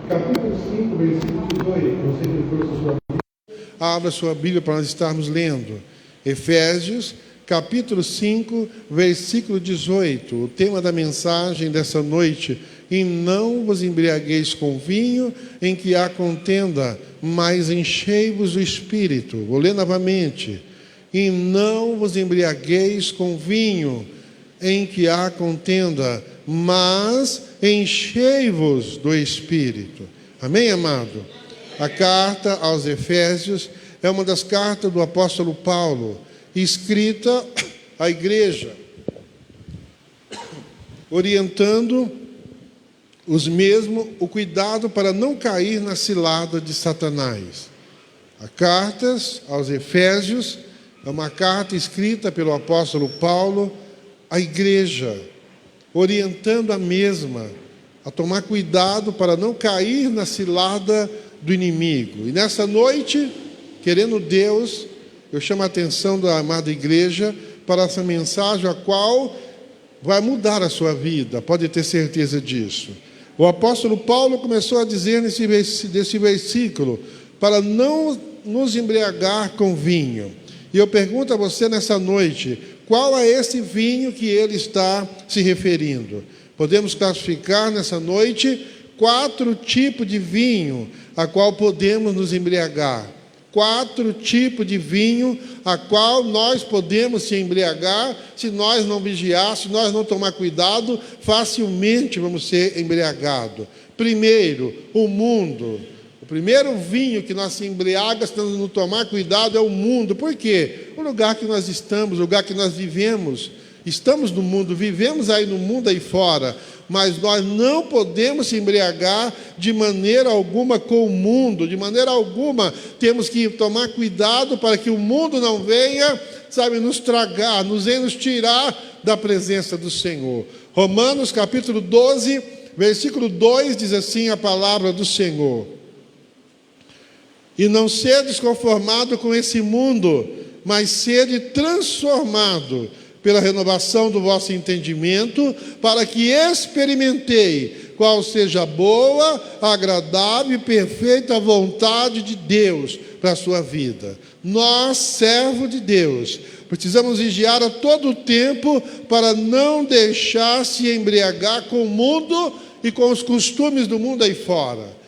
capítulo 5, versículo 18. Você que for sua Bíblia. Abra sua Bíblia para nós estarmos lendo. Efésios, capítulo 5, versículo 18. O tema da mensagem dessa noite: e não vos embriagueis com vinho, em que há contenda, mas enchei-vos do Espírito. Vou ler novamente. E não vos embriagueis com vinho, em que há contenda, mas enchei-vos do Espírito. Amém, amado? A carta aos Efésios é uma das cartas do apóstolo Paulo, escrita à igreja, orientando os mesmos o cuidado para não cair na cilada de Satanás. A carta aos Efésios é uma carta escrita pelo apóstolo Paulo à igreja, orientando a mesma a tomar cuidado para não cair na cilada do inimigo. E nessa noite, querendo Deus, eu chamo a atenção da amada igreja para essa mensagem, a qual vai mudar a sua vida, pode ter certeza disso. O apóstolo Paulo começou a dizer nesse versículo, para não nos embriagar com vinho. E eu pergunto a você nessa noite, qual é esse vinho que ele está se referindo? Podemos classificar nessa noite 4 tipos de vinho a qual podemos nos embriagar. 4 tipos de vinho a qual nós podemos se embriagar. Se nós não vigiar, se nós não tomar cuidado, facilmente vamos ser embriagados. Primeiro, o mundo. O primeiro vinho que nós se embriaga, se nós não tomar cuidado, é o mundo. Por quê? O lugar que nós estamos, o lugar que nós vivemos. Estamos no mundo, vivemos aí no mundo aí fora, mas nós não podemos se embriagar de maneira alguma com o mundo, de maneira alguma temos que tomar cuidado para que o mundo não venha, nos tragar, nos tirar da presença do Senhor. Romanos capítulo 12, versículo 2 diz assim a palavra do Senhor: e não sedes conformado com esse mundo, mas sede transformado pela renovação do vosso entendimento, para que experimentei qual seja a boa, agradável e perfeita vontade de Deus para a sua vida. Nós, servos de Deus, precisamos vigiar a todo tempo para não deixar se embriagar com o mundo e com os costumes do mundo aí fora.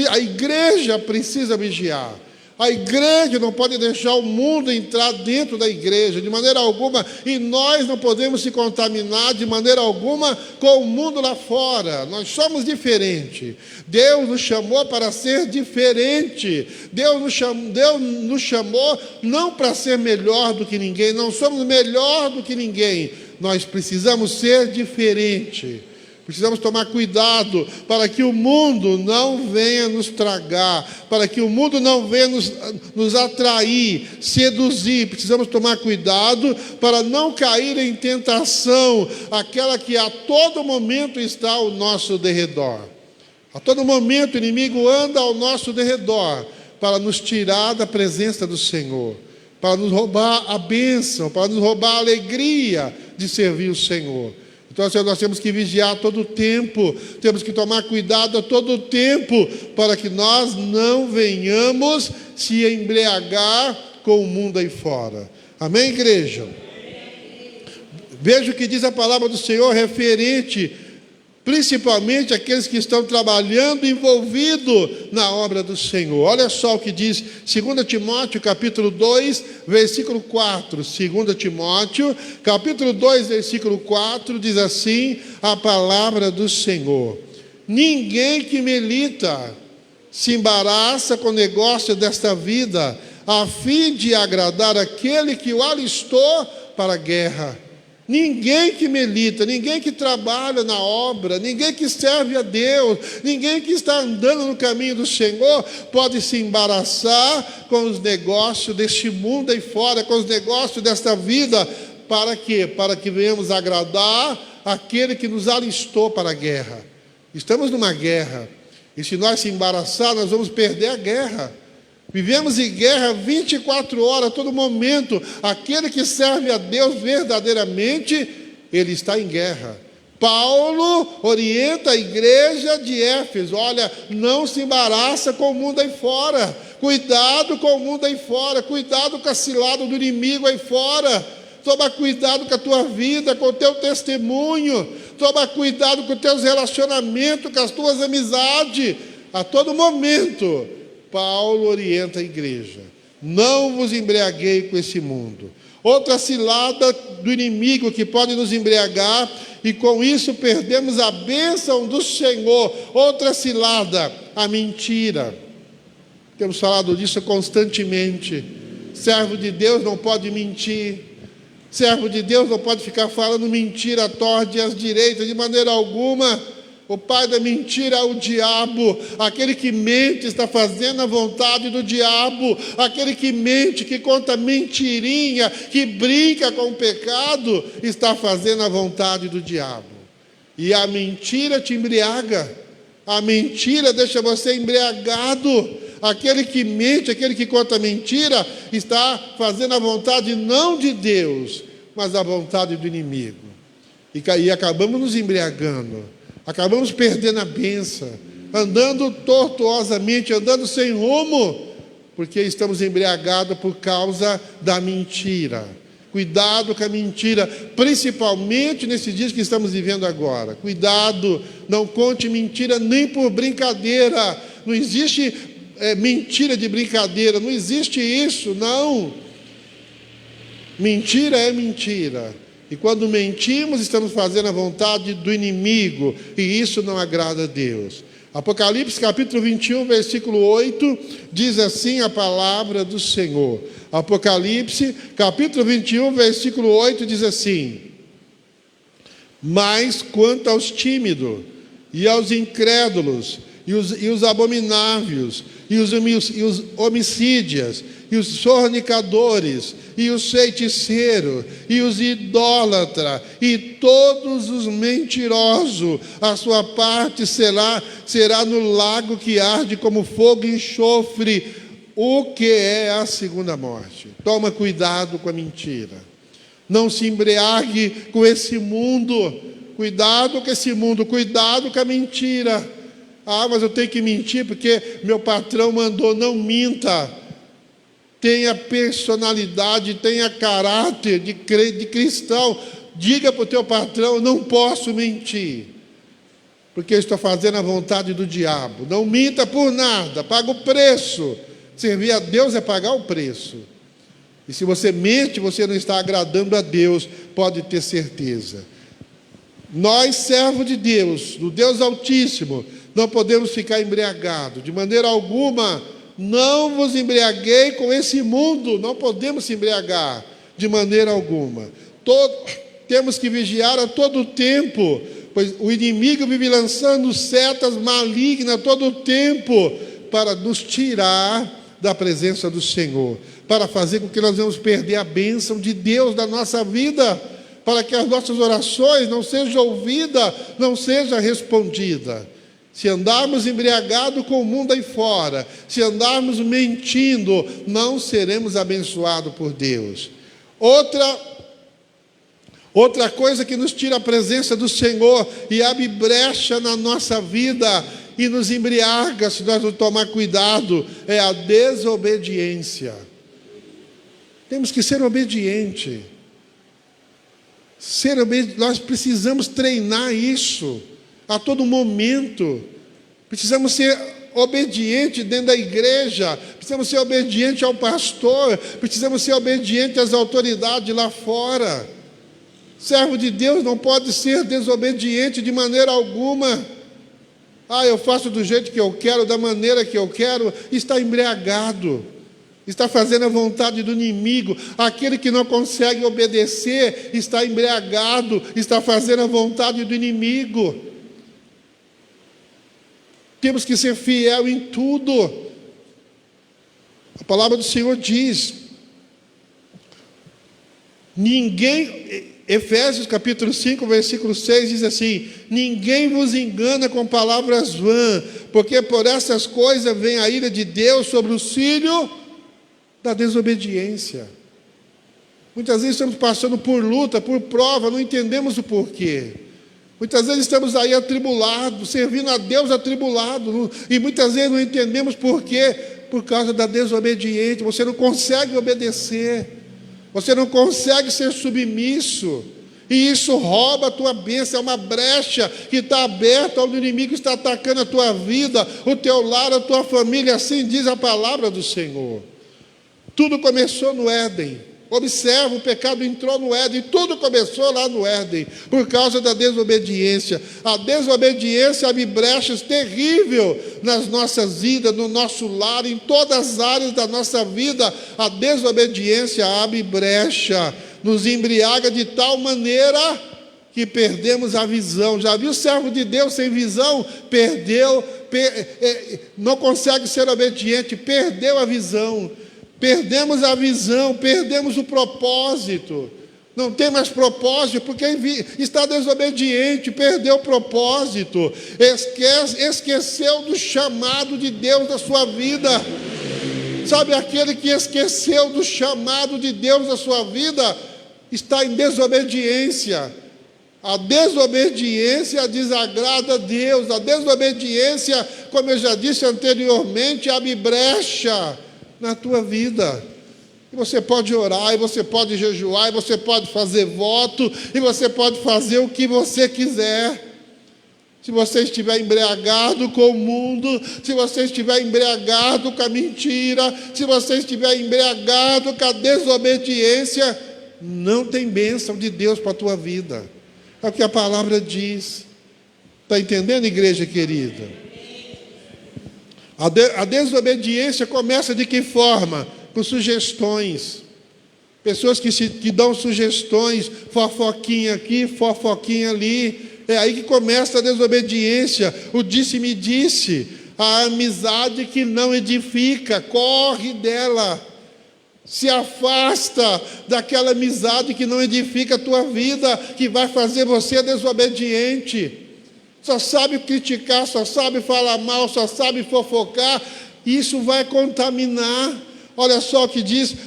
A igreja precisa vigiar. A igreja não pode deixar o mundo entrar dentro da igreja de maneira alguma, e nós não podemos se contaminar de maneira alguma com o mundo lá fora. Nós somos diferentes. Deus nos chamou para ser diferente. Deus nos chamou não para ser melhor do que ninguém. Não somos melhor do que ninguém. Nós precisamos ser diferente. Precisamos tomar cuidado para que o mundo não venha nos tragar, para que o mundo não venha nos atrair, seduzir. Precisamos tomar cuidado para não cair em tentação, aquela que a todo momento está ao nosso derredor. A todo momento o inimigo anda ao nosso derredor para nos tirar da presença do Senhor, para nos roubar a bênção, para nos roubar a alegria de servir o Senhor. Então nós temos que vigiar a todo tempo, temos que tomar cuidado a todo tempo, para que nós não venhamos se embriagar com o mundo aí fora. Amém, igreja? Veja o que diz a palavra do Senhor referente, principalmente aqueles que estão trabalhando, envolvidos na obra do Senhor. Olha só o que diz 2 Timóteo, capítulo 2, versículo 4. 2 Timóteo, capítulo 2, versículo 4, diz assim a palavra do Senhor: ninguém que milita se embaraça com o negócio desta vida, a fim de agradar aquele que o alistou para a guerra. Ninguém que milita, ninguém que trabalha na obra, ninguém que serve a Deus, ninguém que está andando no caminho do Senhor pode se embaraçar com os negócios deste mundo aí fora, com os negócios desta vida. Para quê? Para que venhamos agradar aquele que nos alistou para a guerra. Estamos numa guerra, e se nós se embaraçar, nós vamos perder a guerra. Vivemos em guerra 24 horas, a todo momento. Aquele que serve a Deus verdadeiramente, ele está em guerra. Paulo orienta a igreja de Éfeso: olha, não se embaraça com o mundo aí fora, cuidado com o mundo aí fora, cuidado com a cilada do inimigo aí fora, toma cuidado com a tua vida, com o teu testemunho, toma cuidado com os teus relacionamentos, com as tuas amizades. A todo momento, Paulo orienta a igreja: não vos embriaguei com esse mundo. Outra cilada do inimigo que pode nos embriagar, e com isso perdemos a bênção do Senhor. Outra cilada, a mentira. Temos falado disso constantemente. Servo de Deus não pode mentir. Servo de Deus não pode ficar falando mentira à torta e às direitas, de maneira alguma. O pai da mentira é o diabo. Aquele que mente está fazendo a vontade do diabo. Aquele que mente, que conta mentirinha, que brinca com o pecado, está fazendo a vontade do diabo. E a mentira te embriaga. A mentira deixa você embriagado. Aquele que mente, aquele que conta mentira, está fazendo a vontade não de Deus, mas a vontade do inimigo. E acabamos nos embriagando. Acabamos perdendo a bênção, andando tortuosamente, andando sem rumo, porque estamos embriagados por causa da mentira. Cuidado com a mentira, principalmente nesses dias que estamos vivendo agora. Cuidado, não conte mentira nem por brincadeira. Não existe mentira de brincadeira, não existe isso, não. Mentira é mentira. E quando mentimos, estamos fazendo a vontade do inimigo, e isso não agrada a Deus. Apocalipse capítulo 21, versículo 8, diz assim a palavra do Senhor. Apocalipse capítulo 21, versículo 8, diz assim: mas quanto aos tímidos, e aos incrédulos, e os abomináveis, e os homicídios, e os fornicadores, e os feiticeiros, e os idólatras, e todos os mentirosos, a sua parte será no lago que arde como fogo e enxofre, o que é a segunda morte. Toma cuidado com a mentira. Não se embriague com esse mundo. Cuidado com esse mundo, cuidado com a mentira. Ah, mas eu tenho que mentir porque meu patrão mandou. Não minta. Tenha personalidade, tenha caráter de cristão. Diga para o teu patrão: não posso mentir, porque eu estou fazendo a vontade do diabo. Não minta por nada, paga o preço. Servir a Deus é pagar o preço. E se você mente, você não está agradando a Deus, pode ter certeza. Nós, servos de Deus, do Deus Altíssimo, não podemos ficar embriagados, de maneira alguma. Não vos embriaguei com esse mundo. Não podemos se embriagar de maneira alguma. Temos que vigiar a todo tempo, pois o inimigo vive lançando setas malignas a todo tempo para nos tirar da presença do Senhor, para fazer com que nós vamos perder a bênção de Deus da nossa vida, para que as nossas orações não sejam ouvidas, não sejam respondidas. Se andarmos embriagados com o mundo aí fora, se andarmos mentindo, não seremos abençoados por Deus. Outra coisa que nos tira a presença do Senhor e abre brecha na nossa vida e nos embriaga, se nós não tomar cuidado, é a desobediência. Temos que ser obedientes. Nós precisamos treinar isso a todo momento. Precisamos ser obedientes dentro da igreja, precisamos ser obedientes ao pastor, precisamos ser obedientes às autoridades lá fora. Servo de Deus não pode ser desobediente de maneira alguma. Ah, eu faço do jeito que eu quero, da maneira que eu quero. Está embriagado, está fazendo a vontade do inimigo. Aquele que não consegue obedecer está embriagado, está fazendo a vontade do inimigo. Temos que ser fiel em tudo. A palavra do Senhor diz: Efésios capítulo 5, versículo 6 diz assim: ninguém vos engana com palavras vãs, porque por essas coisas vem a ira de Deus sobre os filhos da desobediência. Muitas vezes estamos passando por luta, por prova, não entendemos o porquê. Muitas vezes estamos aí atribulados, servindo a Deus atribulado, e muitas vezes não entendemos por quê. Por causa da desobediência. Você não consegue obedecer, você não consegue ser submisso, e isso rouba a tua bênção. É uma brecha que está aberta, onde o inimigo está atacando a tua vida, o teu lar, a tua família. Assim diz a palavra do Senhor. Tudo começou no Éden. Observa, o pecado entrou no Éden, tudo começou lá no Éden, por causa da desobediência. A desobediência abre brechas terríveis nas nossas vidas, no nosso lar, em todas as áreas da nossa vida. A desobediência abre brecha, nos embriaga de tal maneira que perdemos a visão. Já viu o servo de Deus sem visão? Não consegue ser obediente, perdeu a visão. Perdemos a visão, perdemos o propósito. Não tem mais propósito, porque está desobediente, perdeu o propósito. Esqueceu do chamado de Deus na sua vida. Sabe, aquele que esqueceu do chamado de Deus na sua vida, está em desobediência. A desobediência desagrada a Deus. A desobediência, como eu já disse anteriormente, abre brecha na tua vida. E você pode orar, e você pode jejuar, e você pode fazer voto, e você pode fazer o que você quiser. Se você estiver embriagado com o mundo, se você estiver embriagado com a mentira, se você estiver embriagado com a desobediência, não tem bênção de Deus para a tua vida. É o que a palavra diz. Está entendendo, igreja querida? A desobediência começa de que forma? Com sugestões. Pessoas que dão sugestões, fofoquinha aqui, fofoquinha ali. É aí que começa a desobediência. O disse-me disse. A amizade que não edifica, corre dela. Se afasta daquela amizade que não edifica a tua vida, que vai fazer você desobediente. Só sabe criticar, só sabe falar mal, só sabe fofocar. Isso vai contaminar. Olha só o que diz 1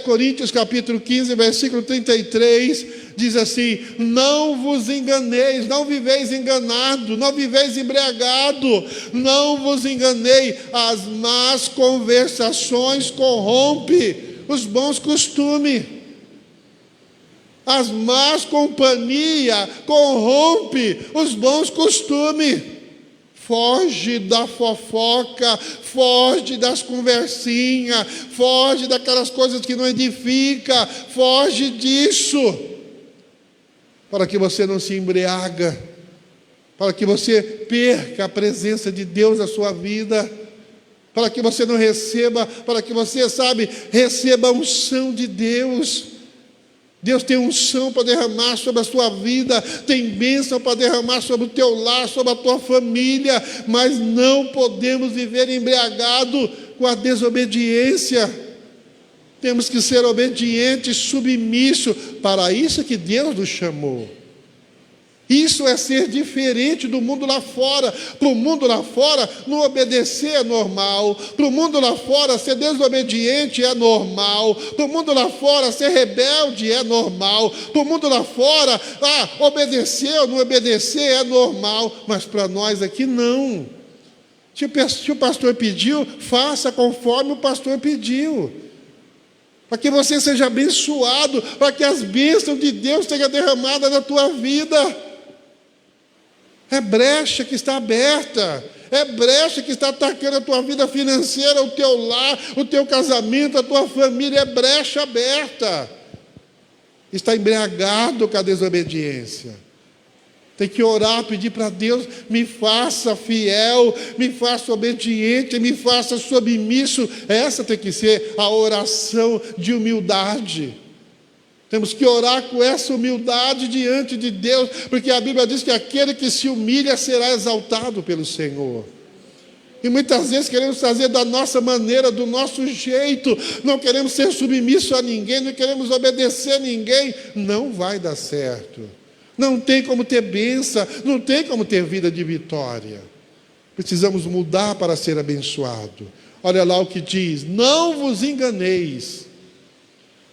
Coríntios capítulo 15, versículo 33, diz assim: não vos enganeis, não viveis enganado, não viveis embriagado, não vos enganei, as más conversações corrompem os bons costumes. As más companhias corrompem os bons costumes. Foge da fofoca, foge das conversinhas, foge daquelas coisas que não edificam, foge disso, para que você não se embriaga, para que você perca a presença de Deus na sua vida, para que você não receba, para que você, receba a unção de Deus. Deus tem unção para derramar sobre a sua vida, tem bênção para derramar sobre o teu lar, sobre a tua família, mas não podemos viver embriagado com a desobediência. Temos que ser obedientes, submissos, para isso que Deus nos chamou. Isso é ser diferente do mundo lá fora. Para o mundo lá fora, não obedecer é normal. Para o mundo lá fora, ser desobediente é normal. Para o mundo lá fora, ser rebelde é normal. Para o mundo lá fora, obedecer ou não obedecer é normal. Mas para nós aqui não. Se o pastor pediu, faça conforme o pastor pediu. Para que você seja abençoado, para que as bênçãos de Deus sejam derramadas na tua vida. É brecha que está aberta, é brecha que está atacando a tua vida financeira, o teu lar, o teu casamento, a tua família, é brecha aberta. Está embriagado com a desobediência. Tem que orar, pedir para Deus: me faça fiel, me faça obediente, me faça submisso. Essa tem que ser a oração de humildade. Temos que orar com essa humildade diante de Deus, porque a Bíblia diz que aquele que se humilha será exaltado pelo Senhor. E muitas vezes queremos fazer da nossa maneira, do nosso jeito, não queremos ser submissos a ninguém, não queremos obedecer a ninguém, não vai dar certo. Não tem como ter bênção, não tem como ter vida de vitória. Precisamos mudar para ser abençoado. Olha lá o que diz: não vos enganeis.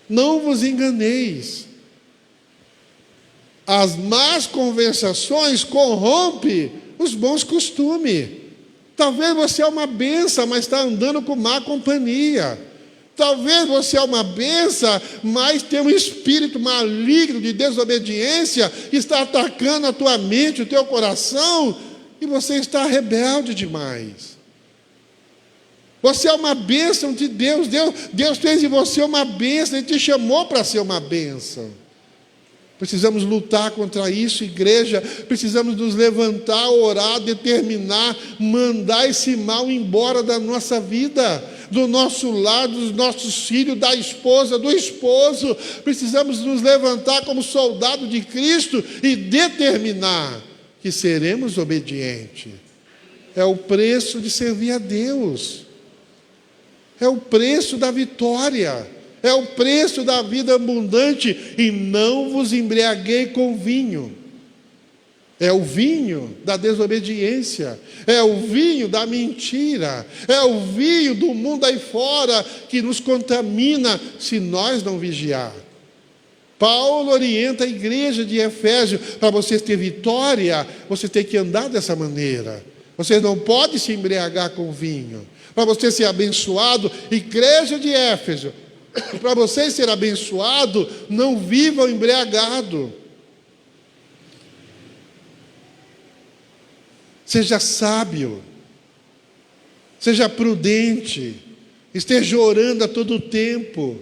Não vos enganeis. As más conversações corrompem os bons costumes. Talvez você é uma bênção, mas está andando com má companhia. Talvez você é uma bênção, mas tem um espírito maligno de desobediência que está atacando a tua mente, o teu coração, e você está rebelde demais. Você é uma bênção de Deus. Deus fez de você uma bênção, Ele te chamou para ser uma bênção. Precisamos lutar contra isso, igreja. Precisamos nos levantar, orar, determinar, mandar esse mal embora da nossa vida, do nosso lar, dos nossos filhos, da esposa, do esposo. Precisamos nos levantar como soldado de Cristo e determinar que seremos obedientes. É o preço de servir a Deus. É o preço da vitória. É o preço da vida abundante. E não vos embriaguei com vinho. É o vinho da desobediência. É o vinho da mentira. É o vinho do mundo aí fora que nos contamina se nós não vigiar. Paulo orienta a igreja de Efésio: para vocês ter vitória, você tem que andar dessa maneira. Você não pode se embriagar com vinho. Para você ser abençoado, igreja de Éfeso, para você ser abençoado, não viva embriagado. Seja sábio, seja prudente, esteja orando a todo tempo,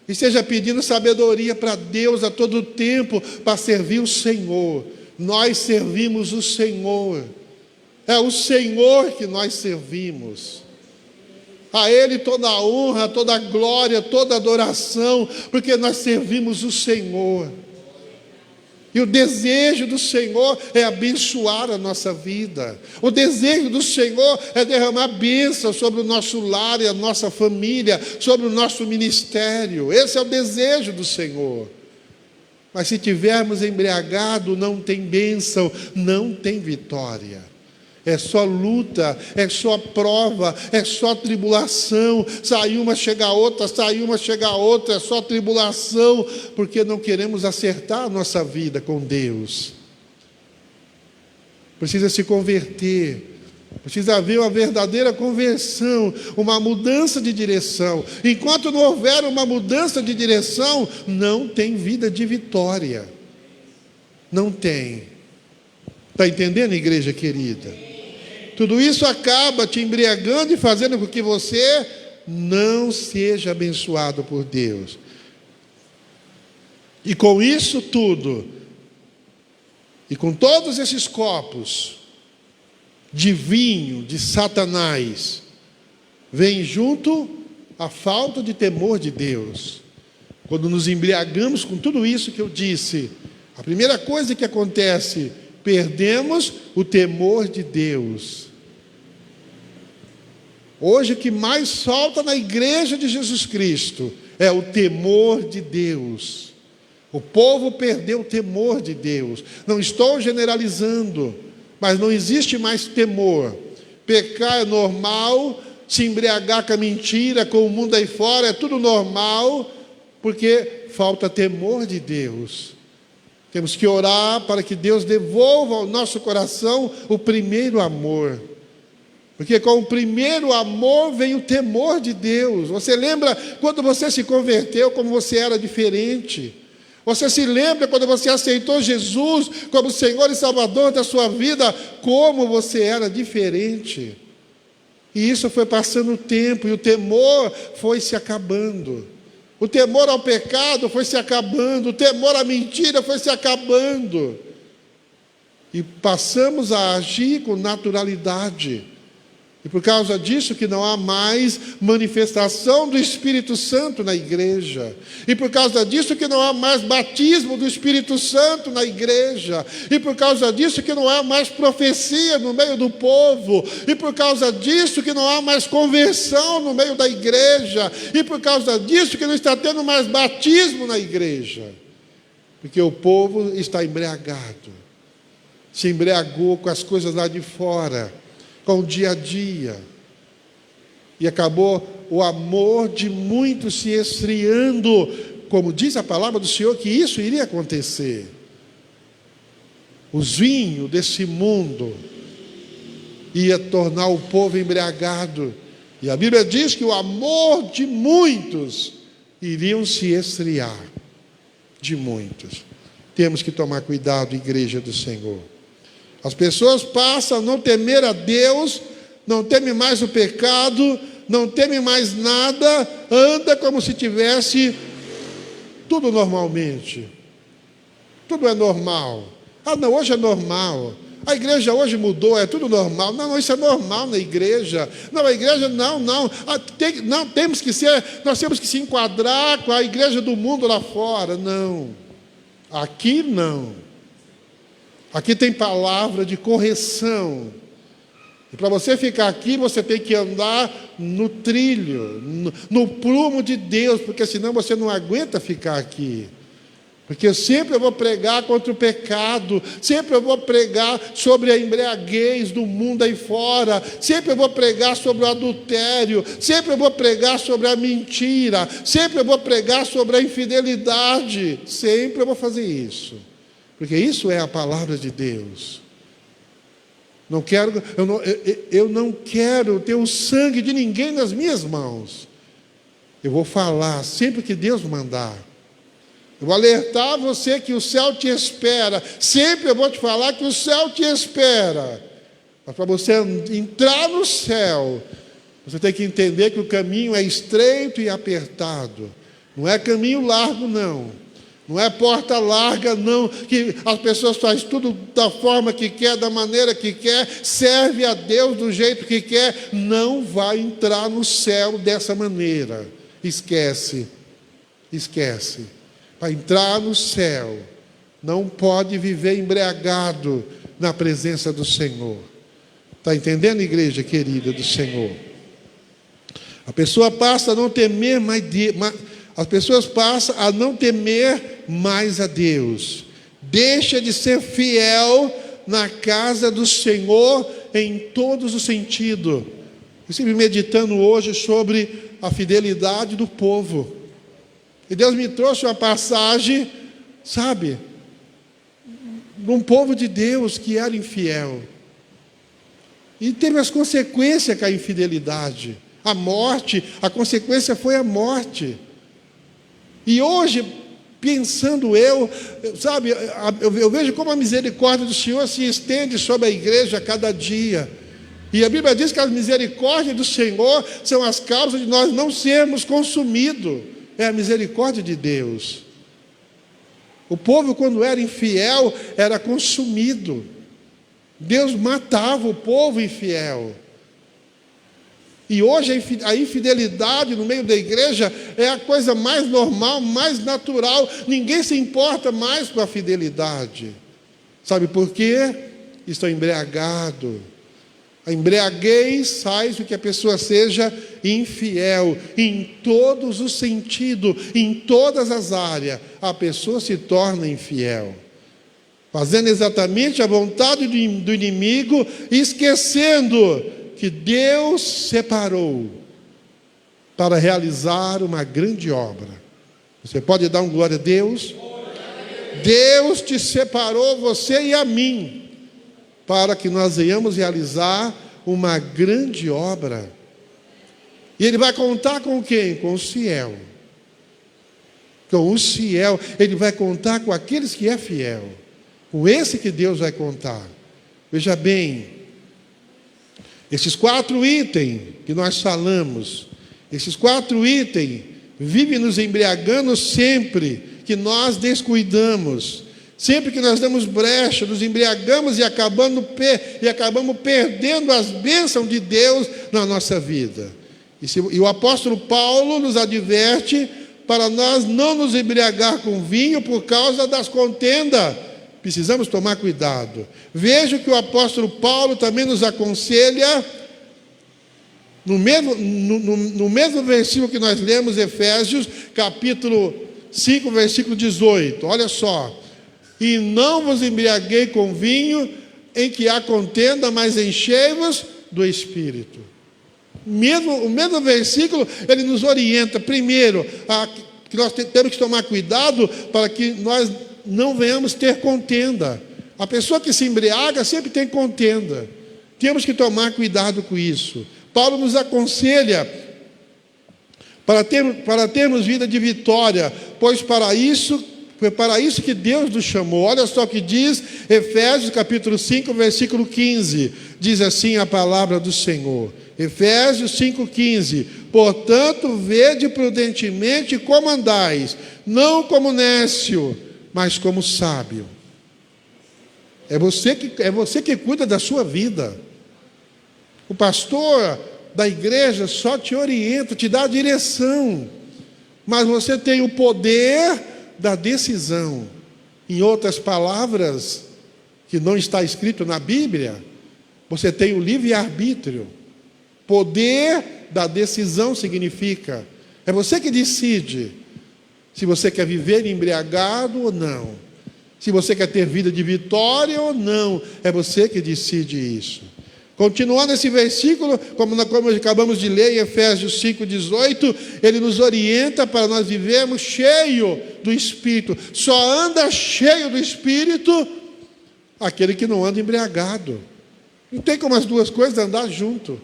esteja pedindo sabedoria para Deus a todo tempo, para servir o Senhor. Nós servimos o Senhor, é o Senhor que nós servimos. A Ele toda a honra, toda a glória, toda a adoração, porque nós servimos o Senhor. E o desejo do Senhor é abençoar a nossa vida. O desejo do Senhor é derramar bênção sobre o nosso lar e a nossa família, sobre o nosso ministério. Esse é o desejo do Senhor. Mas se tivermos embriagado, não tem bênção, não tem vitória. É só luta, é só prova, é só tribulação. Sai uma, chega a outra, sai uma, chega a outra. É só tribulação, porque não queremos acertar a nossa vida com Deus. Precisa se converter. Precisa haver uma verdadeira conversão, uma mudança de direção. Enquanto não houver uma mudança de direção, não tem vida de vitória. Não tem. Está entendendo, igreja querida? Tudo isso acaba te embriagando e fazendo com que você não seja abençoado por Deus. E com isso tudo, e com todos esses copos de vinho de Satanás, vem junto a falta de temor de Deus. Quando nos embriagamos com tudo isso que eu disse, a primeira coisa que acontece, perdemos o temor de Deus. Hoje o que mais falta na igreja de Jesus Cristo é o temor de Deus. O povo perdeu o temor de Deus. Não estou generalizando, mas não existe mais temor. Pecar é normal, se embriagar com a mentira, com o mundo aí fora, é tudo normal, porque falta temor de Deus. Temos que orar para que Deus devolva ao nosso coração o primeiro amor. Porque com o primeiro amor vem o temor de Deus. Você lembra quando você se converteu, como você era diferente? Você se lembra quando você aceitou Jesus como Senhor e Salvador da sua vida, como você era diferente? E isso foi passando o tempo, e o temor foi se acabando. O temor ao pecado foi se acabando, o temor à mentira foi se acabando. E passamos a agir com naturalidade. E por causa disso que não há mais manifestação do Espírito Santo na igreja. E por causa disso que não há mais batismo do Espírito Santo na igreja. E por causa disso que não há mais profecia no meio do povo. E por causa disso que não há mais conversão no meio da igreja. E por causa disso que não está tendo mais batismo na igreja. Porque o povo está embriagado. Se embriagou com as coisas lá de fora, com o dia a dia, e acabou o amor de muitos se esfriando, como diz a palavra do Senhor, que isso iria acontecer. Os vinhos desse mundo ia tornar o povo embriagado. E a Bíblia diz que o amor de muitos iriam se esfriar. De muitos. Temos que tomar cuidado, igreja do Senhor. As pessoas passam a não temer a Deus, não temem mais o pecado, não temem mais nada, anda como se tivesse tudo normalmente. Tudo é normal. Ah, não, hoje é normal. A igreja hoje mudou, é tudo normal. Não, isso é normal na igreja. Não, a igreja, não. Nós temos que se enquadrar com a igreja do mundo lá fora. Não. Aqui não. Aqui tem palavra de correção. E para você ficar aqui, você tem que andar no trilho, no prumo de Deus, porque senão você não aguenta ficar aqui. Porque sempre eu vou pregar contra o pecado, sempre eu vou pregar sobre a embriaguez do mundo aí fora, sempre eu vou pregar sobre o adultério, sempre eu vou pregar sobre a mentira, sempre eu vou pregar sobre a infidelidade, sempre eu vou fazer isso, porque isso é a palavra de Deus. Eu não quero ter o sangue de ninguém nas minhas mãos. Eu vou falar sempre que Deus mandar. Eu vou alertar você que o céu te espera. Sempre eu vou te falar que o céu te espera. Mas para você entrar no céu, você tem que entender que o caminho é estreito e apertado. Não é caminho largo, não. Não é porta larga, não. Que as pessoas fazem tudo da forma que quer, da maneira que quer, serve a Deus do jeito que quer. Não vai entrar no céu dessa maneira. Esquece. Para entrar no céu, não pode viver embriagado na presença do Senhor. Está entendendo, igreja querida do Senhor? A pessoa passa a não temer mais as pessoas passam a não temer mais a Deus. Deixa de ser fiel na casa do Senhor em todos os sentidos. Eu estive meditando hoje sobre a fidelidade do povo. E Deus me trouxe uma passagem, sabe, de um povo de Deus que era infiel. E teve as consequências com a infidelidade. A morte, a consequência foi a morte. E hoje, pensando sabe, eu vejo como a misericórdia do Senhor se estende sobre a igreja a cada dia. E a Bíblia diz que as misericórdias do Senhor são as causas de nós não sermos consumidos. É a misericórdia de Deus. O povo, quando era infiel, era consumido. Deus matava o povo infiel. E hoje a infidelidade no meio da igreja é a coisa mais normal, mais natural. Ninguém se importa mais com a fidelidade. Sabe por quê? Estão embriagados. A embriaguez faz com que a pessoa seja infiel em todos os sentidos, em todas as áreas. A pessoa se torna infiel, fazendo exatamente a vontade do inimigo, esquecendo que Deus separou para realizar uma grande obra. Você pode dar um glória a Deus? Deus te separou, você e a mim, para que nós venhamos realizar uma grande obra. E Ele vai contar com quem? Com os fiel. Com os fiel. Ele vai contar com aqueles que é fiel. Com esse que Deus vai contar. Veja bem, esses 4 itens que nós falamos, esses 4 itens vivem nos embriagando sempre que nós descuidamos. Sempre que nós damos brecha, nos embriagamos e acabamos perdendo as bênçãos de Deus na nossa vida. E o apóstolo Paulo nos adverte para nós não nos embriagar com vinho por causa das contendas. Precisamos tomar cuidado. Veja que o apóstolo Paulo também nos aconselha, no mesmo versículo que nós lemos, Efésios, capítulo 5, versículo 18. Olha só. E não vos embriaguei com vinho em que há contenda, mas enchei-vos do Espírito. O mesmo versículo, ele nos orienta, primeiro, que nós temos que tomar cuidado para que nós não venhamos ter contenda. A pessoa que se embriaga sempre tem contenda. Temos que tomar cuidado com isso. Paulo nos aconselha para termos vida de vitória, pois foi para isso que Deus nos chamou. Olha só o que diz Efésios capítulo 5, versículo 15. Diz assim a palavra do Senhor. Efésios 5,15. Portanto, vede prudentemente como andais, não como nécio, mas como sábio. É você que cuida da sua vida. O pastor da igreja só te orienta, te dá a direção, mas você tem o poder da decisão. Em outras palavras, que não está escrito na Bíblia, você tem o livre-arbítrio. Poder da decisão significa, é você que decide se você quer viver embriagado ou não, se você quer ter vida de vitória ou não, é você que decide isso. Continuando esse versículo, como acabamos de ler em Efésios 5,18, ele nos orienta para nós vivermos cheio do Espírito. Só anda cheio do Espírito aquele que não anda embriagado. Não tem como as duas coisas andar junto.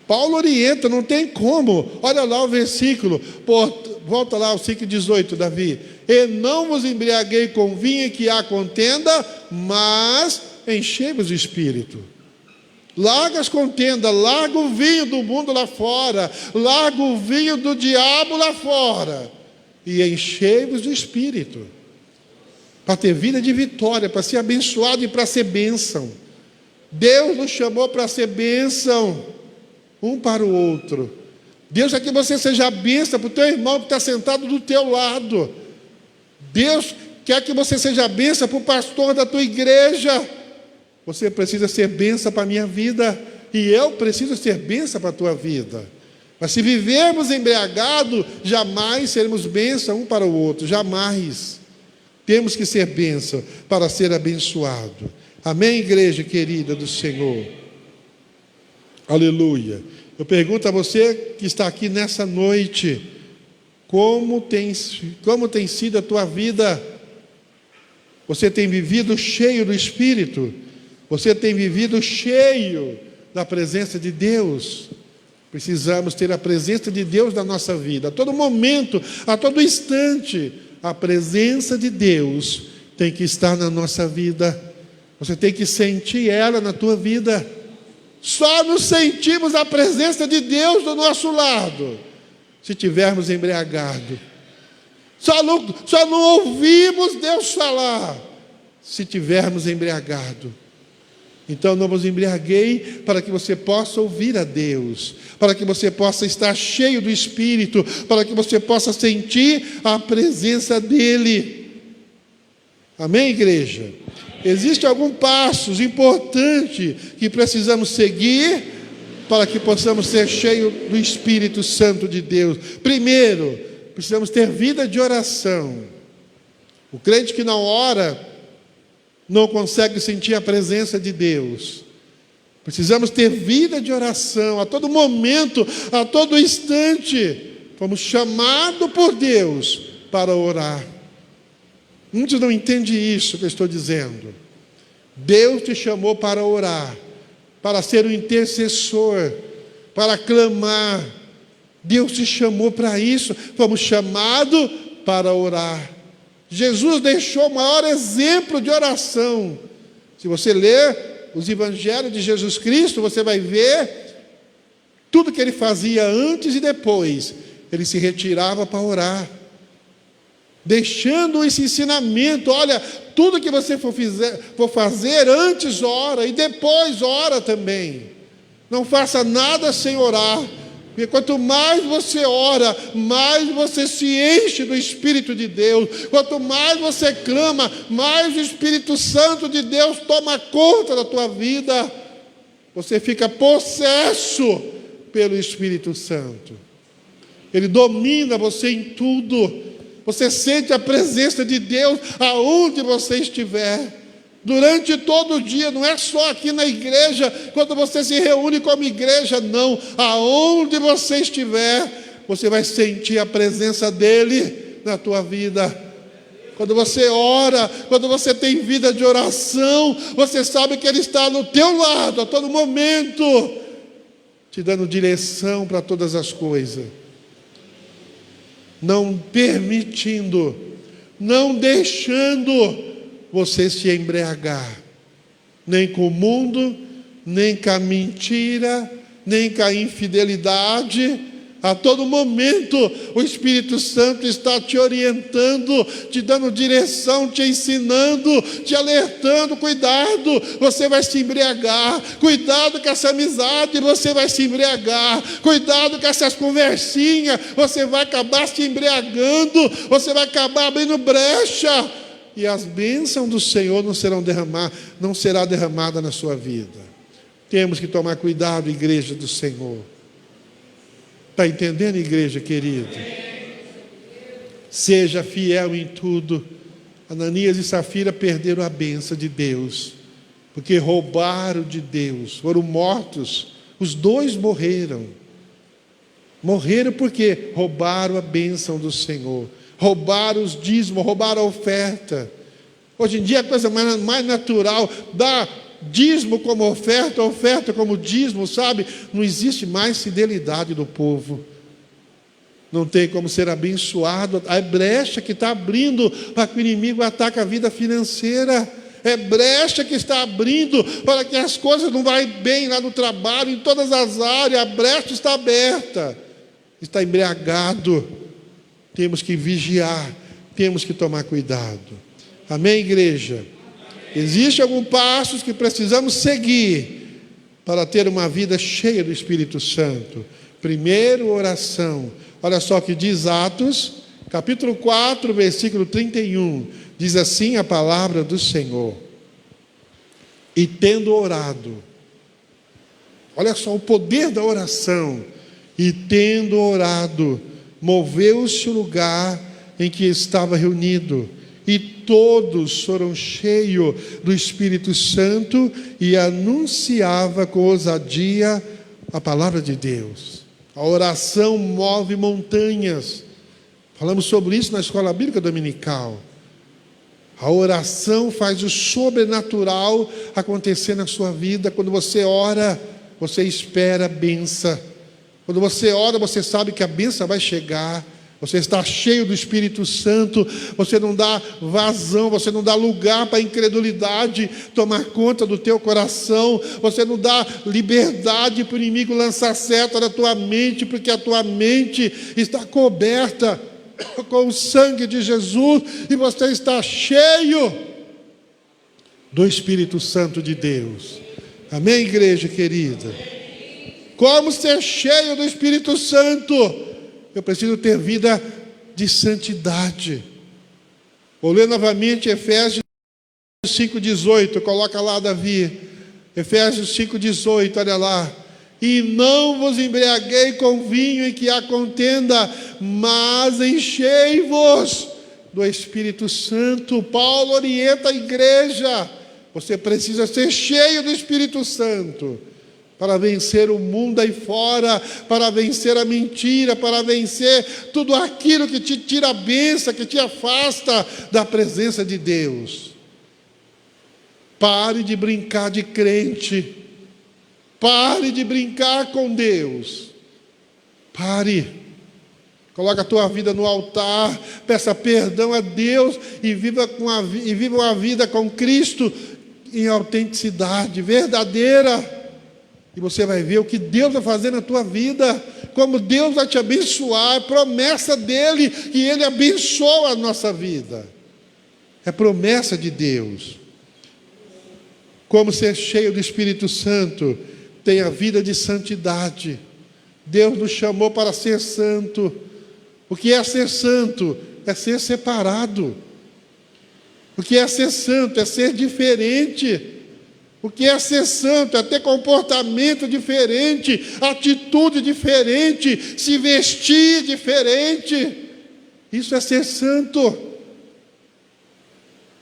Paulo orienta, não tem como. Olha lá o versículo, volta lá ao 5,18, Davi. E não vos embriaguei com vinho em que há contenda, mas enchei-vos do Espírito. Larga as contendas, larga o vinho do mundo lá fora, larga o vinho do diabo lá fora, e enchei-vos do Espírito, para ter vida de vitória, para ser abençoado e para ser bênção. Deus nos chamou para ser bênção, um para o outro. Deus quer que você seja bênção para o teu irmão que está sentado do teu lado. Deus quer que você seja bênção para o pastor da tua igreja. Você precisa ser bênção para a minha vida, e eu preciso ser bênção para a tua vida. Mas se vivermos embriagados, jamais seremos bênção um para o outro, jamais. Temos que ser bênção para ser abençoado. Amém, igreja querida do Senhor? Aleluia. Eu pergunto a você que está aqui nessa noite, como tem sido a tua vida? Você tem vivido cheio do Espírito? Você tem vivido cheio da presença de Deus? Precisamos ter a presença de Deus na nossa vida. A todo momento, a todo instante, a presença de Deus tem que estar na nossa vida. Você tem que sentir ela na tua vida. Só nos sentimos a presença de Deus do nosso lado se tivermos embriagado. Só não ouvimos Deus falar se tivermos embriagado. Então não vos embriaguei, para que você possa ouvir a Deus, para que você possa estar cheio do Espírito, para que você possa sentir a presença dEle. Amém, igreja? Existem alguns passos importantes que precisamos seguir para que possamos ser cheios do Espírito Santo de Deus. Primeiro, precisamos ter vida de oração. O crente que não ora não consegue sentir a presença de Deus. Precisamos ter vida de oração a todo momento, a todo instante. Fomos chamados por Deus para orar. Muitos não entendem isso que eu estou dizendo. Deus te chamou para orar, para ser um intercessor, para clamar. Deus te chamou para isso. Fomos chamados para orar. Jesus deixou o maior exemplo de oração. Se você ler os evangelhos de Jesus Cristo, você vai ver tudo que ele fazia antes e depois. Ele se retirava para orar, deixando esse ensinamento. Olha, tudo que você for fazer, antes ora e depois ora também. Não faça nada sem orar. Porque quanto mais você ora, mais você se enche do Espírito de Deus. Quanto mais você clama, mais o Espírito Santo de Deus toma conta da tua vida. Você fica possesso pelo Espírito Santo. Ele domina você em tudo. Você sente a presença de Deus aonde você estiver. Durante todo o dia, não é só aqui na igreja, quando você se reúne como igreja, não. Aonde você estiver, você vai sentir a presença dEle na tua vida. Quando você ora, quando você tem vida de oração, você sabe que Ele está no teu lado a todo momento, te dando direção para todas as coisas, não permitindo, não deixando você se embriagar, nem com o mundo, nem com a mentira, nem com a infidelidade. A todo momento o Espírito Santo está te orientando, te dando direção, te ensinando, te alertando. Cuidado, você vai se embriagar. Cuidado com essa amizade, você vai se embriagar. Cuidado com essas conversinhas, você vai acabar se embriagando, você vai acabar abrindo brecha, e as bênçãos do Senhor não será derramada na sua vida. Temos que tomar cuidado, igreja do Senhor. Está entendendo, igreja querida? Seja fiel em tudo. Ananias e Safira perderam a bênção de Deus, porque roubaram de Deus, foram mortos. Os dois morreram. Morreram porque roubaram a bênção do Senhor, roubaram os dízimos, roubaram a oferta. Hoje em dia a coisa mais natural, dar dízimo como oferta, oferta como dízimo, sabe? Não existe mais fidelidade do povo. Não tem como ser abençoado. A brecha que está abrindo para que o inimigo ataque a vida financeira. É brecha que está abrindo para que as coisas não vão bem lá no trabalho, em todas as áreas. A brecha está aberta. Está embriagado. Temos que vigiar, temos que tomar cuidado. Amém, igreja? Existem alguns passos que precisamos seguir para ter uma vida cheia do Espírito Santo. Primeiro, oração. Olha só o que diz Atos, capítulo 4, versículo 31. Diz assim a palavra do Senhor: e tendo orado, olha só o poder da oração, e tendo orado, moveu-se o lugar em que estava reunido, e todos foram cheios do Espírito Santo e anunciava com ousadia a palavra de Deus. A oração move montanhas. Falamos sobre isso na escola bíblica dominical. A oração faz o sobrenatural acontecer na sua vida. Quando você ora, você espera a bênção. Quando você ora, você sabe que a bênção vai chegar. Você está cheio do Espírito Santo, você não dá vazão, você não dá lugar para a incredulidade tomar conta do teu coração, você não dá liberdade para o inimigo lançar seta na tua mente, porque a tua mente está coberta com o sangue de Jesus, e você está cheio do Espírito Santo de Deus. Amém, igreja querida? Como ser cheio do Espírito Santo? Eu preciso ter vida de santidade. Vou ler novamente Efésios 5,18. Coloca lá, Davi. Efésios 5,18, olha lá. E não vos embriaguei com vinho em que há contenda, mas enchei-vos do Espírito Santo. Paulo orienta a igreja. Você precisa ser cheio do Espírito Santo para vencer o mundo aí fora, para vencer a mentira, para vencer tudo aquilo que te tira a bênção, que te afasta da presença de Deus. Pare de brincar de crente. Pare de brincar com Deus. Pare. Coloca a tua vida no altar, peça perdão a Deus e viva uma vida com Cristo em autenticidade verdadeira. E você vai ver o que Deus vai fazer na tua vida, como Deus vai te abençoar. É promessa dEle que Ele abençoa a nossa vida. É promessa de Deus. Como ser cheio do Espírito Santo? Tenha vida de santidade. Deus nos chamou para ser santo. O que é ser santo? É ser separado. O que é ser santo? É ser diferente. O que é ser santo? É ter comportamento diferente, atitude diferente, se vestir diferente. Isso é ser santo.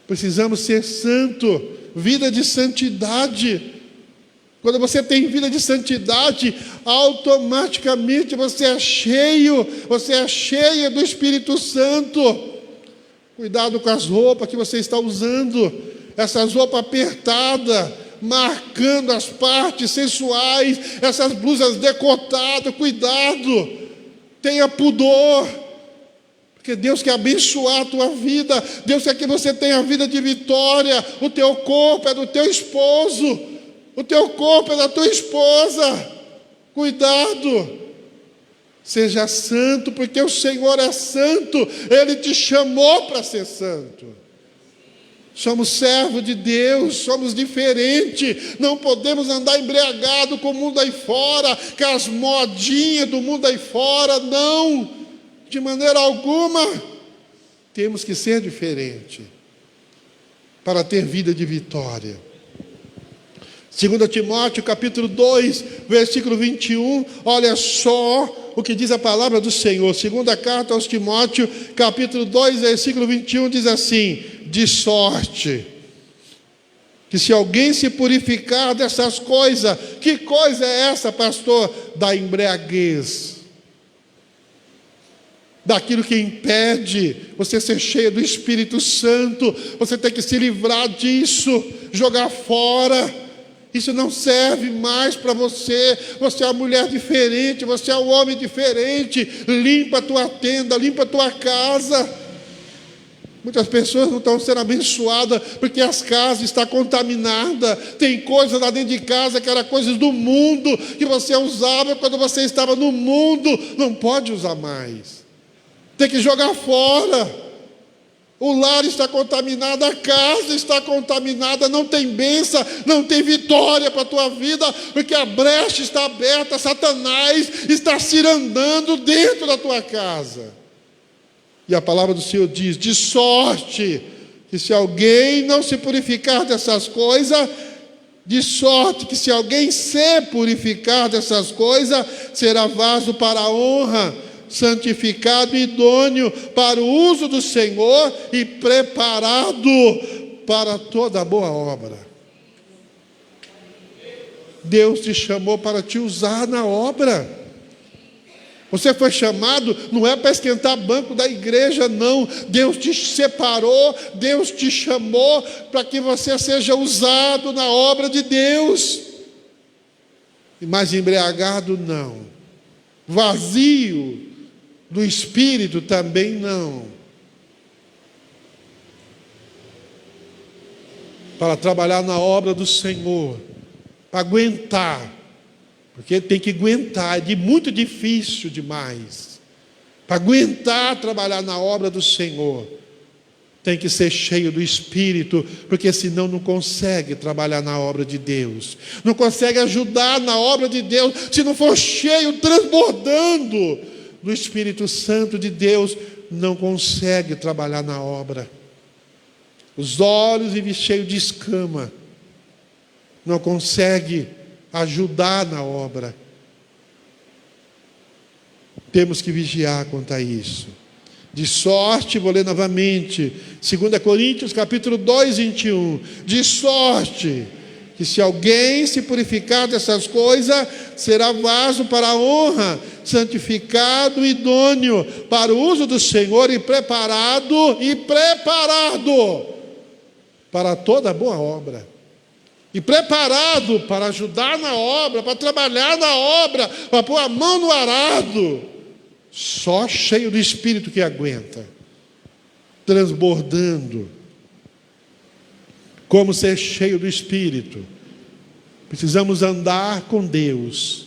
Precisamos ser santo, vida de santidade. Quando você tem vida de santidade, automaticamente você é cheia do Espírito Santo. Cuidado com as roupas que você está usando, essas roupas apertadas, marcando as partes sensuais, essas blusas decotadas. Cuidado, tenha pudor, porque Deus quer abençoar a tua vida. Deus quer que você tenha vida de vitória. O teu corpo é do teu esposo, o teu corpo é da tua esposa. Cuidado, seja santo, porque o Senhor é santo. Ele te chamou para ser santo. Somos servos de Deus, somos diferentes. Não podemos andar embriagado com o mundo aí fora, com as modinhas do mundo aí fora. Não, de maneira alguma. Temos que ser diferente para ter vida de vitória. 2 Timóteo capítulo 2, versículo 21, olha só o que diz a palavra do Senhor. Segunda carta aos Timóteo, capítulo 2, versículo 21, diz assim: de sorte que se alguém se purificar dessas coisas. Que coisa é essa, pastor? Da embriaguez, daquilo que impede você ser cheio do Espírito Santo. Você tem que se livrar disso, jogar fora. Isso não serve mais para você. Você é uma mulher diferente, você é um homem diferente. Limpa a tua tenda, limpa a tua casa. Muitas pessoas não estão sendo abençoadas porque as casas estão contaminadas. Tem coisas lá dentro de casa que eram coisas do mundo, que você usava quando você estava no mundo. Não pode usar mais, tem que jogar fora. O lar está contaminado, a casa está contaminada, não tem bênção, não tem vitória para a tua vida, porque a brecha está aberta. Satanás está cirandando dentro da tua casa. E a palavra do Senhor diz: de sorte que se alguém não se purificar dessas coisas, de sorte que se alguém se purificar dessas coisas, será vaso para a honra, santificado e idôneo para o uso do Senhor e preparado para toda boa obra. Deus te chamou para te usar na obra. Você foi chamado, não é para esquentar banco da igreja, não. Deus te separou, Deus te chamou para que você seja usado na obra de Deus. Mas embriagado não, vazio do Espírito também não. Para trabalhar na obra do Senhor, para aguentar, porque tem que aguentar, é muito difícil demais. Para aguentar trabalhar na obra do Senhor, tem que ser cheio do Espírito, porque senão não consegue trabalhar na obra de Deus, não consegue ajudar na obra de Deus, se não for cheio, transbordando do Espírito Santo de Deus, não consegue trabalhar na obra. Os olhos cheios de escama, não consegue ajudar na obra. Temos que vigiar quanto a isso. De sorte, vou ler novamente, 2 Coríntios capítulo 2, 21, de sorte que se alguém se purificar dessas coisas, será vaso para a honra, santificado e idôneo para o uso do Senhor e preparado para toda boa obra. E preparado para ajudar na obra, para trabalhar na obra, para pôr a mão no arado. Só cheio do Espírito que aguenta, transbordando. Como ser cheio do Espírito? Precisamos andar com Deus.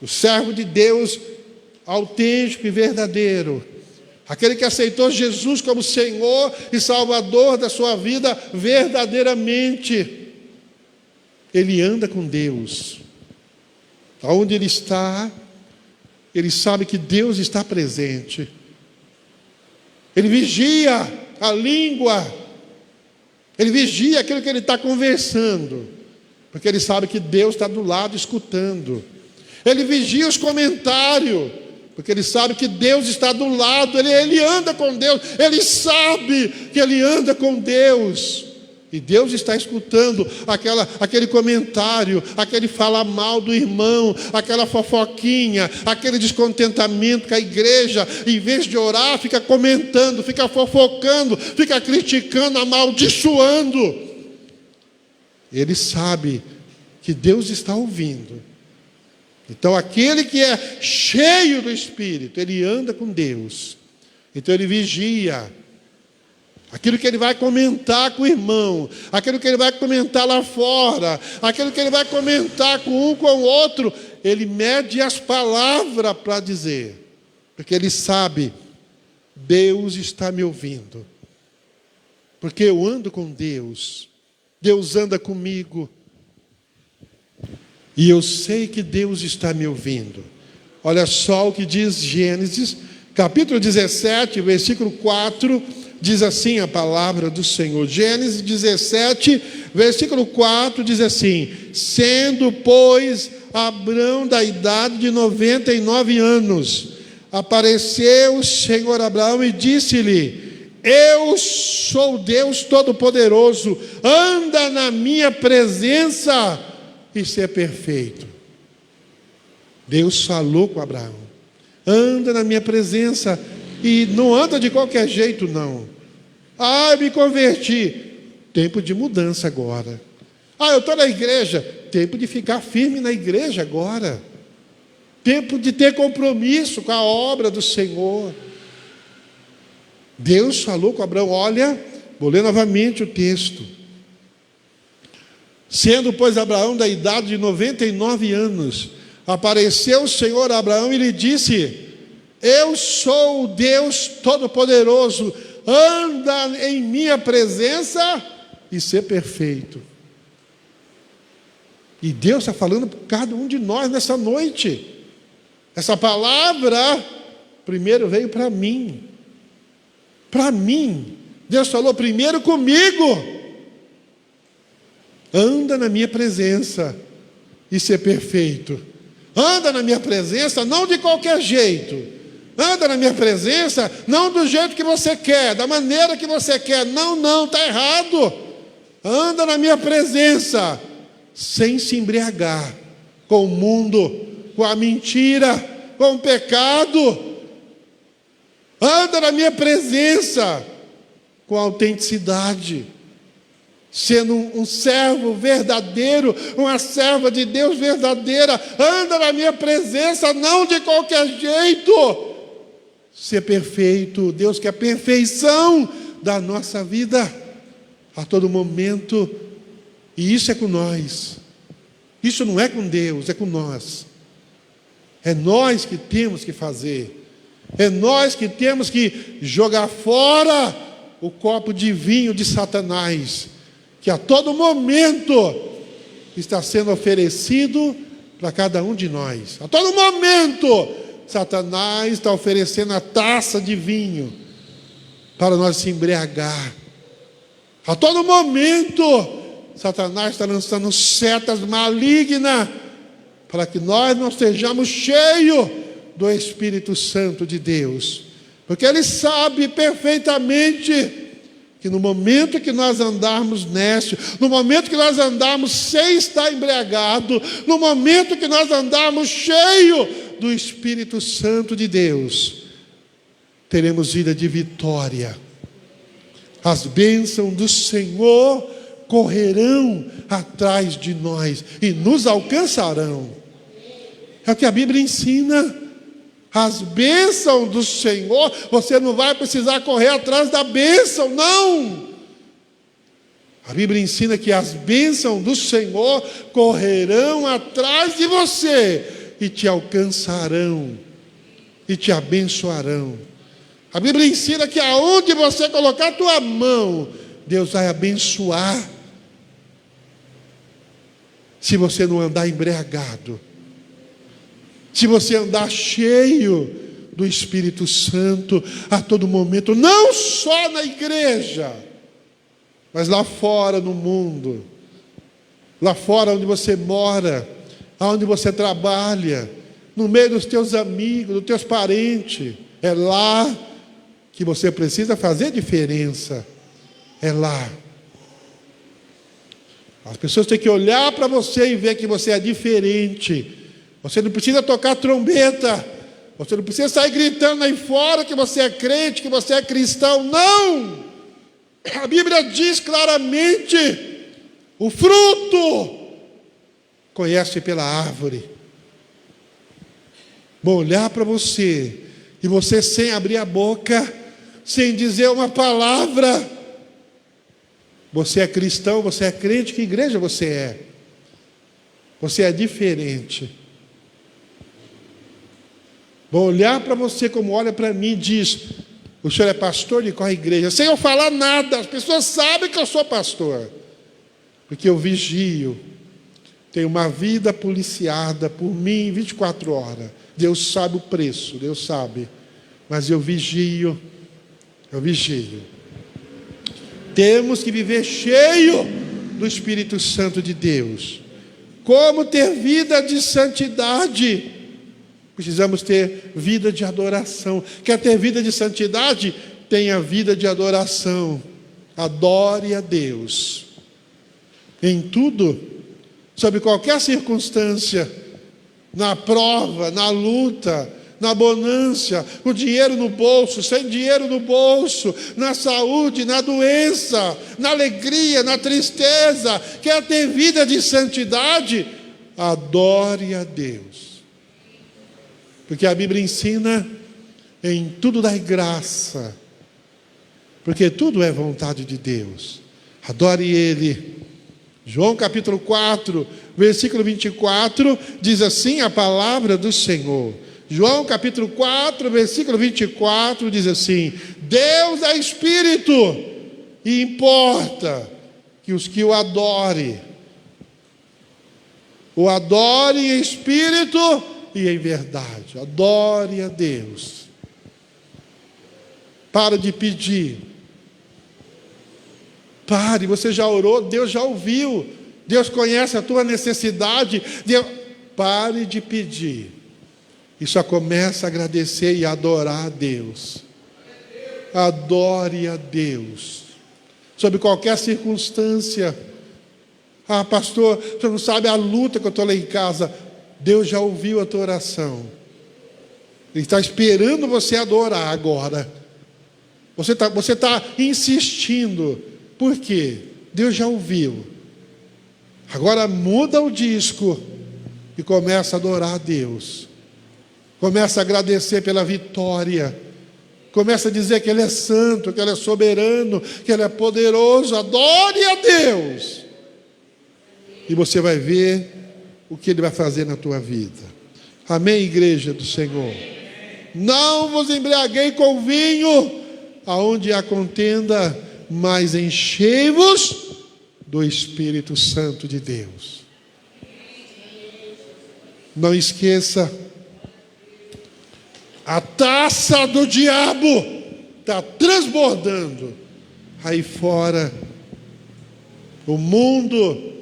O servo de Deus autêntico e verdadeiro, aquele que aceitou Jesus como Senhor e Salvador da sua vida verdadeiramente, ele anda com Deus. Aonde ele está, ele sabe que Deus está presente. Ele vigia a língua, ele vigia aquilo que ele está conversando, porque ele sabe que Deus está do lado escutando. Ele vigia os comentários, porque ele sabe que Deus está do lado. Ele anda com Deus, ele sabe que ele anda com Deus. E Deus está escutando aquele comentário, aquele falar mal do irmão, aquela fofoquinha, aquele descontentamento que a igreja, em vez de orar, fica comentando, fica fofocando, fica criticando, amaldiçoando. Ele sabe que Deus está ouvindo. Então aquele que é cheio do Espírito, ele anda com Deus. Então ele vigia aquilo que ele vai comentar com o irmão, aquilo que ele vai comentar lá fora, aquilo que ele vai comentar com um, com o outro, ele mede as palavras para dizer, porque ele sabe, Deus está me ouvindo, porque eu ando com Deus, Deus anda comigo, e eu sei que Deus está me ouvindo. Olha só o que diz Gênesis, capítulo 17, versículo 4, diz assim a palavra do Senhor. Gênesis 17, versículo 4, diz assim: sendo, pois, Abrão da idade de 99 anos, apareceu o Senhor a Abraão e disse-lhe: eu sou Deus Todo-Poderoso, anda na minha presença e ser perfeito. Deus falou com Abraão: anda na minha presença. E não anda de qualquer jeito, não. Eu me converti. Tempo de mudança agora. Eu estou na igreja. Tempo de ficar firme na igreja agora. Tempo de ter compromisso com a obra do Senhor. Deus falou com Abraão. Olha, vou ler novamente o texto. Sendo, pois, Abraão da idade de 99 anos, apareceu o Senhor a Abraão e lhe disse: eu sou o Deus Todo-Poderoso, anda em minha presença e ser perfeito. E Deus está falando para cada um de nós nessa noite. Essa palavra primeiro veio para mim. Para mim. Deus falou primeiro comigo: anda na minha presença e ser perfeito. Anda na minha presença, não de qualquer jeito. Anda na minha presença, não do jeito que você quer, da maneira que você quer. Não, está errado. Anda na minha presença, sem se embriagar com o mundo, com a mentira, com o pecado. Anda na minha presença, com autenticidade, sendo um servo verdadeiro, uma serva de Deus verdadeira. Anda na minha presença, não de qualquer jeito. Ser perfeito. Deus quer perfeição da nossa vida a todo momento, e isso é com nós. Isso não é com Deus, é com nós. É nós que temos que fazer. É nós que temos que jogar fora o copo de vinho de Satanás, que a todo momento está sendo oferecido para cada um de nós. A todo momento Satanás está oferecendo a taça de vinho para nós se embriagar. A todo momento Satanás está lançando setas malignas para que nós não sejamos cheios do Espírito Santo de Deus, porque Ele sabe perfeitamente que no momento que nós andarmos nécio, no momento que nós andarmos sem estar embriagado, no momento que nós andarmos cheio do Espírito Santo de Deus, teremos vida de vitória. As bênçãos do Senhor correrão atrás de nós e nos alcançarão. É o que a Bíblia ensina. As bênçãos do Senhor, você não vai precisar correr atrás da bênção, não. A Bíblia ensina que as bênçãos do Senhor correrão atrás de você e te alcançarão e te abençoarão. A Bíblia ensina que aonde você colocar a tua mão, Deus vai abençoar. Se você não andar embriagado, se você andar cheio do Espírito Santo a todo momento, não só na igreja, mas lá fora no mundo, lá fora onde você mora, onde você trabalha, no meio dos teus amigos, dos teus parentes. É lá que você precisa fazer diferença. É lá. As pessoas têm que olhar para você e ver que você é diferente. Você não precisa tocar trombeta. Você não precisa sair gritando aí fora que você é crente, que você é cristão. Não! A Bíblia diz claramente: o fruto conhece pela árvore. Vou olhar para você, e você sem abrir a boca, sem dizer uma palavra, você é cristão, você é crente, que igreja você é? Você é diferente. Vou olhar para você como olha para mim e diz: o senhor é pastor de qual igreja? Sem eu falar nada, as pessoas sabem que eu sou pastor, porque eu vigio, tenho uma vida policiada por mim 24 horas. Deus sabe o preço, Deus sabe, mas eu vigio. Temos que viver cheio do Espírito Santo de Deus. Como ter vida de santidade? Precisamos ter vida de adoração. Quer ter vida de santidade? Tenha vida de adoração. Adore a Deus em tudo, sob qualquer circunstância, na prova, na luta, na bonança, com dinheiro no bolso, sem dinheiro no bolso, na saúde, na doença, na alegria, na tristeza. Quer ter vida de santidade? Adore a Deus. Porque a Bíblia ensina: em tudo dai graça, porque tudo é vontade de Deus. Adore Ele. João capítulo 4, versículo 24, diz assim a palavra do Senhor. João capítulo 4, versículo 24, diz assim: Deus é Espírito, e importa que os que o adorem em Espírito e em verdade. Adore a Deus. Para de pedir. Pare, você já orou, Deus já ouviu. Deus conhece a tua necessidade. Pare de pedir. E só começa a agradecer e adorar a Deus. Adore a Deus. Sob qualquer circunstância. Ah, pastor, você não sabe a luta que eu estou lá em casa. Deus já ouviu a tua oração. Ele está esperando você adorar agora. Você tá insistindo. Por quê? Deus já ouviu. Agora muda o disco e começa a adorar a Deus. Começa a agradecer pela vitória. Começa a dizer que Ele é santo, que Ele é soberano, que Ele é poderoso. Adore a Deus. E você vai ver o que Ele vai fazer na tua vida. Amém, igreja do Senhor? Não vos embriaguei com vinho, aonde há contenda, mas enchei-vos do Espírito Santo de Deus. Não esqueça, a taça do diabo está transbordando. Aí fora, o mundo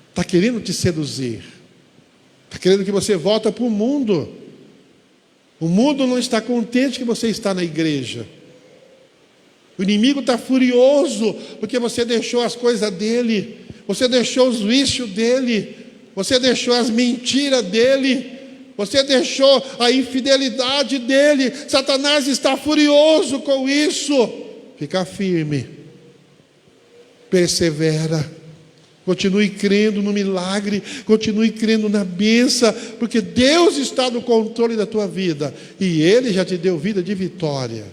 está querendo te seduzir. Está querendo que você volte para o mundo. O mundo não está contente que você está na igreja. O inimigo está furioso porque você deixou as coisas dele. Você deixou os vícios dele. Você deixou as mentiras dele. Você deixou a infidelidade dele. Satanás está furioso com isso. Fica firme. Persevera. Continue crendo no milagre. Continue crendo na bênção. Porque Deus está no controle da tua vida. E Ele já te deu vida de vitória.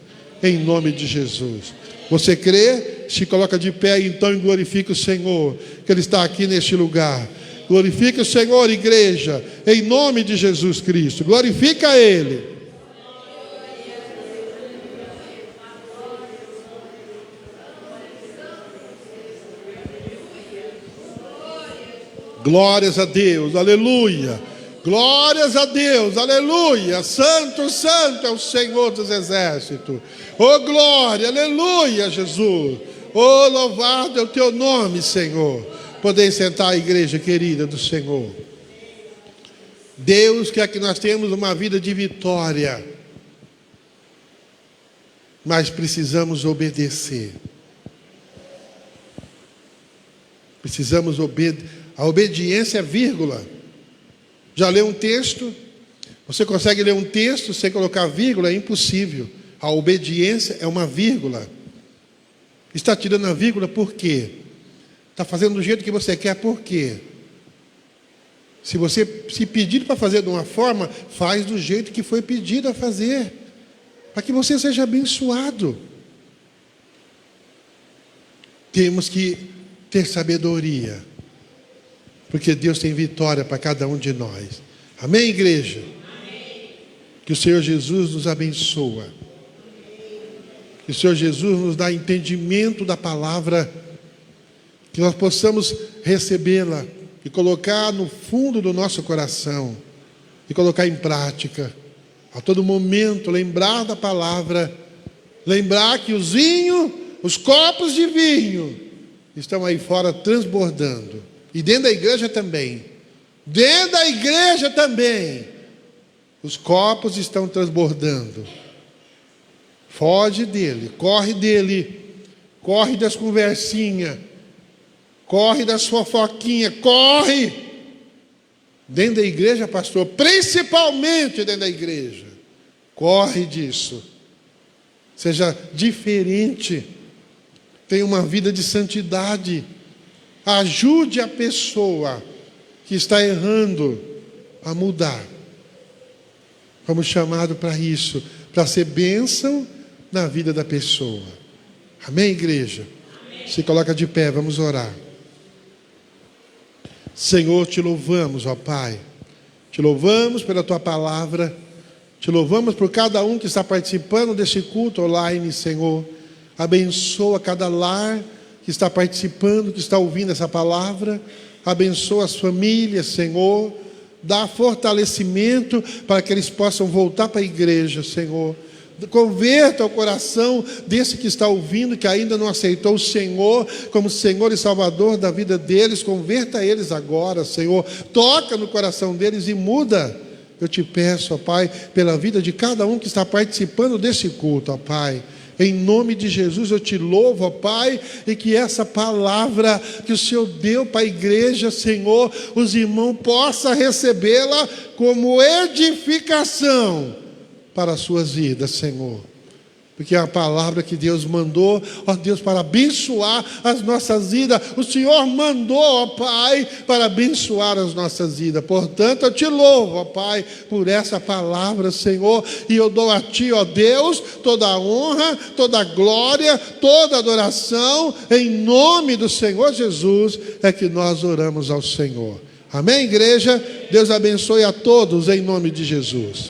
Em nome de Jesus. Você crê? Se coloca de pé então e glorifica o Senhor. Que Ele está aqui neste lugar. Glorifica o Senhor, igreja, em nome de Jesus Cristo. Glorifica Ele. Glórias a Deus, aleluia. Glórias a Deus, aleluia. Santo, santo é o Senhor dos exércitos. Oh glória, aleluia, Jesus. Oh louvado é o teu nome, Senhor. Podem sentar, a igreja querida do Senhor. Deus quer que nós tenhamos uma vida de vitória, mas precisamos obedecer. Precisamos a obediência é vírgula. Já leu um texto? Você consegue ler um texto sem colocar vírgula? É impossível. A obediência é uma vírgula. Está tirando a vírgula por quê? Está fazendo do jeito que você quer por quê? Se você se pedir para fazer de uma forma, faz do jeito que foi pedido a fazer, para que você seja abençoado. Temos que ter sabedoria, porque Deus tem vitória para cada um de nós. Amém, igreja? Amém. Que o Senhor Jesus nos abençoa. Que o Senhor Jesus nos dá entendimento da palavra, que nós possamos recebê-la e colocar no fundo do nosso coração e colocar em prática. A todo momento lembrar da palavra, lembrar que os vinhos, os copos de vinho estão aí fora transbordando. E dentro da igreja também. Dentro da igreja também. Os copos estão transbordando. Foge dele, corre das conversinhas, corre das fofoquinhas, corre. Dentro da igreja, pastor, principalmente dentro da igreja. Corre disso. Seja diferente. Tenha uma vida de santidade. Ajude a pessoa que está errando a mudar. Fomos chamados para isso, para ser bênção na vida da pessoa. Amém, igreja? Amém. Se coloca de pé, vamos orar. Senhor, te louvamos, ó Pai. Te louvamos pela tua palavra. Te louvamos por cada um que está participando desse culto online, Senhor. Abençoa cada lar que está participando, que está ouvindo essa palavra. Abençoa as famílias, Senhor. Dá fortalecimento para que eles possam voltar para a igreja, Senhor. Converta o coração desse que está ouvindo, que ainda não aceitou o Senhor como Senhor e Salvador da vida deles. Converta eles agora, Senhor. Toca no coração deles e muda. Eu te peço, ó Pai, pela vida de cada um que está participando desse culto, ó Pai. Em nome de Jesus eu te louvo, ó Pai, e que essa palavra que o Senhor deu para a igreja, Senhor, os irmãos possam recebê-la como edificação para as suas vidas, Senhor. Porque é a palavra que Deus mandou, ó Deus, para abençoar as nossas vidas. O Senhor mandou, ó Pai, para abençoar as nossas vidas. Portanto, eu te louvo, ó Pai, por essa palavra, Senhor. E eu dou a Ti, ó Deus, toda a honra, toda a glória, toda a adoração. Em nome do Senhor Jesus é que nós oramos ao Senhor. Amém, igreja? Deus abençoe a todos em nome de Jesus.